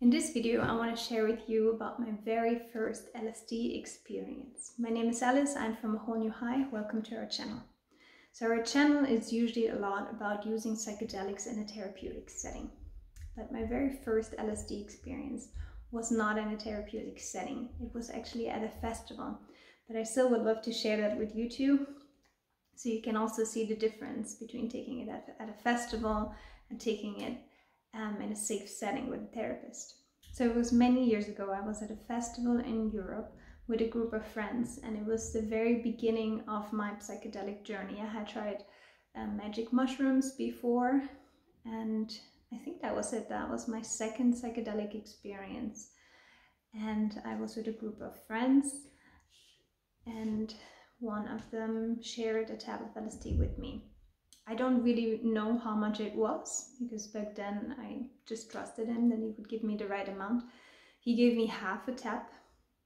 In this video, I want to share with you about my very first LSD experience. My name is Alice, I'm from A Whole New High. Welcome to our channel. So our channel is usually a lot about using psychedelics in a therapeutic setting. But my very first LSD experience was not in a therapeutic setting. It was actually at a festival. But I still would love to share that with you too, so you can also see the difference between taking it at a festival and taking it in a safe setting with a therapist. So it was many years ago. I was at a festival in Europe with a group of friends, and it was the very beginning of my psychedelic journey. I had tried magic mushrooms before, and I think that was it. That was my second psychedelic experience. And I was with a group of friends, and one of them shared a tab of LSD with me. I don't really know how much it was, because back then I just trusted him that he would give me the right amount. He gave me half a tab,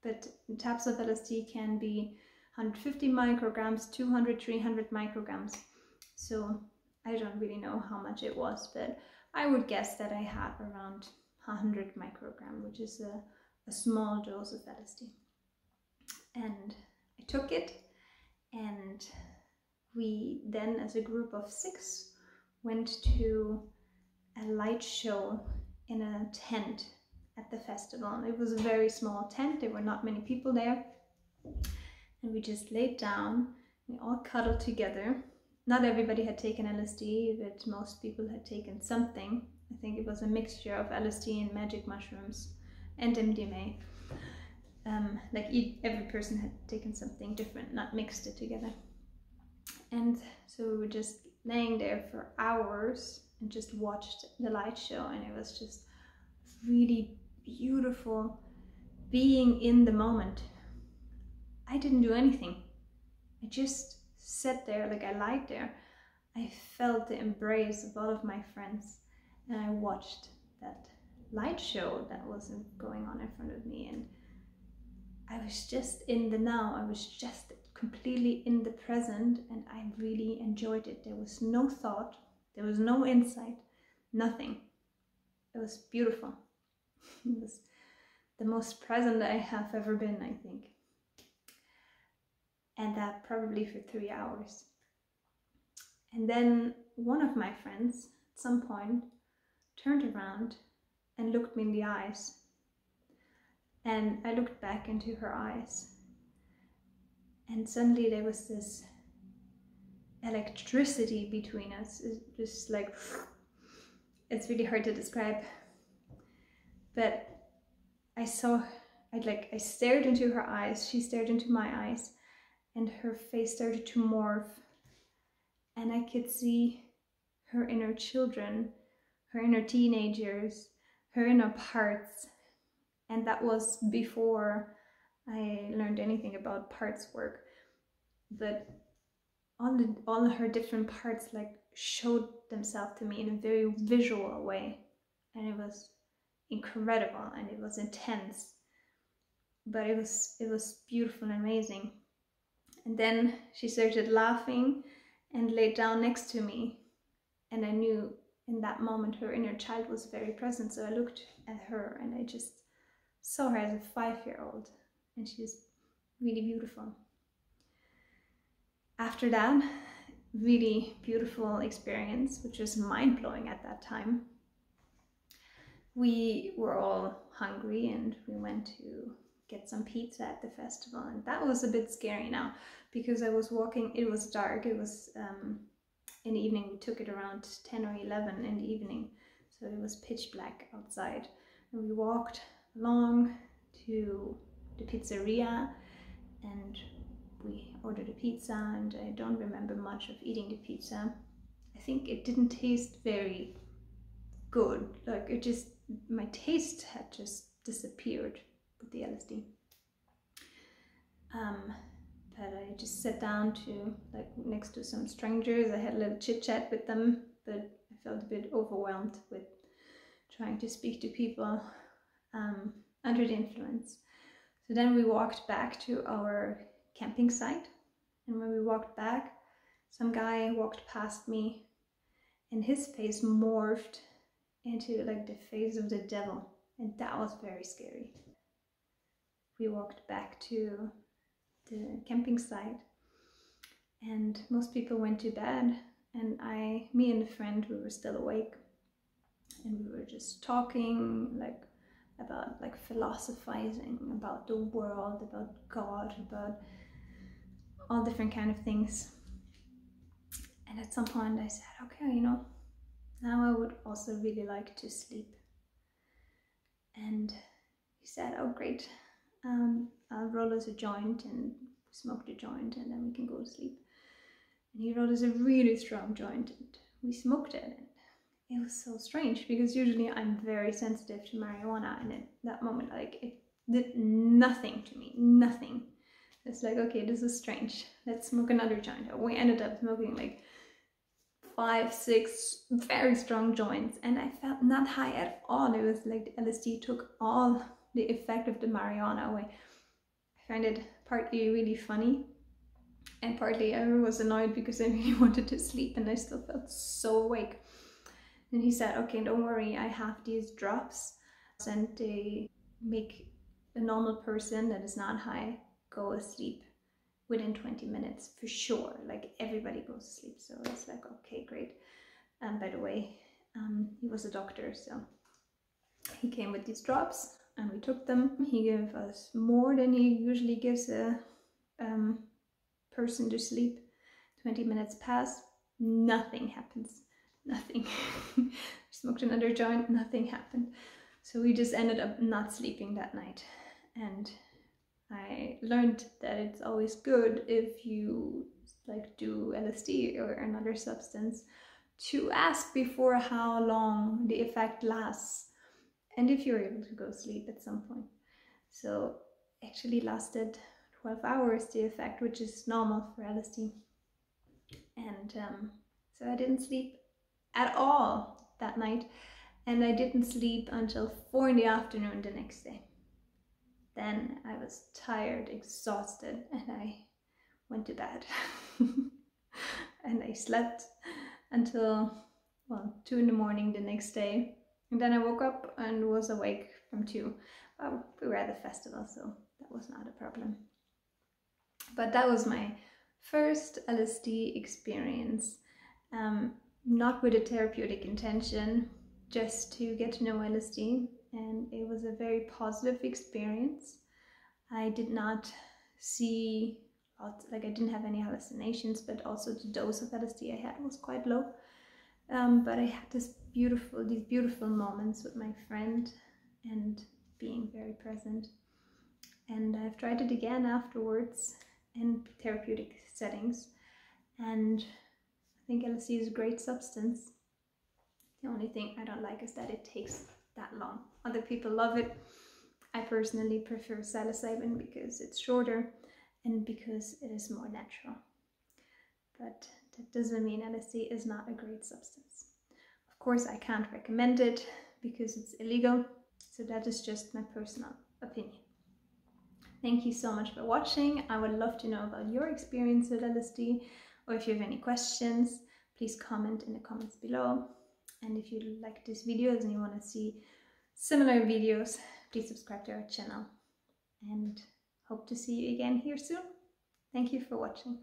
but tabs of LSD can be 150 micrograms, 200, 300 micrograms. So I don't really know how much it was, but I would guess that I had around 100 microgram, which is a small dose of LSD. And I took it, and we then, as a group of 6, went to a light show in a tent at the festival. It was a very small tent, there were not many people there, and we just laid down, we all cuddled together. Not everybody had taken LSD, but most people had taken something. I think it was a mixture of LSD and magic mushrooms and MDMA. Every person had taken something different, not mixed it together. And so we were just laying there for hours and just watched the light show, and it was just really beautiful being in the moment. I didn't do anything. I just sat there, like I lied there. I felt the embrace of all of my friends, and I watched that light show that was going on in front of me, and I was just in the now. I was just completely in the present, and I really enjoyed it. There was no thought, there was no insight, nothing. It was beautiful. It was the most present I have ever been, I think. And that probably for 3 hours. And then one of my friends at some point turned around and looked me in the eyes. And I looked back into her eyes. And suddenly there was this electricity between us. It's just like, it's really hard to describe. But I stared into her eyes, she stared into my eyes, and her face started to morph. And I could see her inner children, her inner teenagers, her inner parts. And that was before I learned anything about parts work, but all her different parts showed themselves to me in a very visual way, and it was incredible and it was intense, but it was beautiful and amazing. And then she started laughing and laid down next to me, and I knew in that moment her inner child was very present. So I looked at her and I just saw her as a 5-year-old, and she's really beautiful. After that really beautiful experience, which was mind-blowing at that time, we were all hungry and we went to get some pizza at the festival. And that was a bit scary now, because I was walking, it was dark, it was in the evening. We took it around 10 or 11 in the evening, so it was pitch black outside, and we walked along to the pizzeria and we ordered a pizza, and I don't remember much of eating the pizza. I think it didn't taste very good, my taste had just disappeared with the LSD. But I just sat down to next to some strangers. I had a little chit chat with them, but I felt a bit overwhelmed with trying to speak to people under the influence. So then we walked back to our camping site, and when we walked back, some guy walked past me, and his face morphed into the face of the devil. and that was very scary. We walked back to the camping site, and most people went to bed, and me and a friend, we were still awake, and we were just talking about philosophizing about the world, about God, about all different kind of things. And at some point I said, okay, you know, now I would also really like to sleep. And he said, oh great, I'll roll us a joint, and smoke the joint, and then we can go to sleep. And he rolled us a really strong joint, and we smoked it. And it was so strange, because usually I'm very sensitive to marijuana, and at that moment, like, it did nothing to me, nothing. It's like, okay, this is strange, let's smoke another joint. We ended up smoking like 5, 6 very strong joints, and I felt not high at all. It was like the LSD took all the effect of the marijuana away. I find it partly really funny, and partly I was annoyed because I really wanted to sleep and I still felt so awake. And he said, okay, don't worry, I have these drops, and they make a normal person that is not high go asleep within 20 minutes for sure. Like, everybody goes to sleep. So it's like, okay, great. And by the way, he was a doctor, so he came with these drops and we took them. He gave us more than he usually gives a person to sleep. 20 minutes pass, nothing happens. Nothing. Smoked another joint, nothing happened. So we just ended up not sleeping that night. And I learned that it's always good, if you do LSD or another substance, to ask before how long the effect lasts, and if you're able to go to sleep at some point. So actually lasted 12 hours, the effect, which is normal for LSD. And so I didn't sleep at all that night, and I didn't sleep until 4 in the afternoon the next day. Then I was tired, exhausted, and I went to bed. And I slept until, well, 2 in the morning the next day. And then I woke up and was awake from 2. Well, we were at the festival, so that was not a problem. But that was my first LSD experience. Not with a therapeutic intention, just to get to know LSD. And it was a very positive experience. I did not see, I didn't have any hallucinations, but also the dose of LSD I had was quite low. But I had these beautiful moments with my friend, and being very present. And I've tried it again afterwards in therapeutic settings, and I think LSD is a great substance. The only thing I don't like is that it takes that long. Other people love it. I personally prefer psilocybin because it's shorter and because it is more natural. But that doesn't mean LSD is not a great substance. Of course, I can't recommend it because it's illegal. So that is just my personal opinion. Thank you so much for watching. I would love to know about your experience with LSD, or if you have any questions, please comment in the comments below. And if you like these videos and you want to see similar videos, please subscribe to our channel, and hope to see you again here soon. Thank you for watching.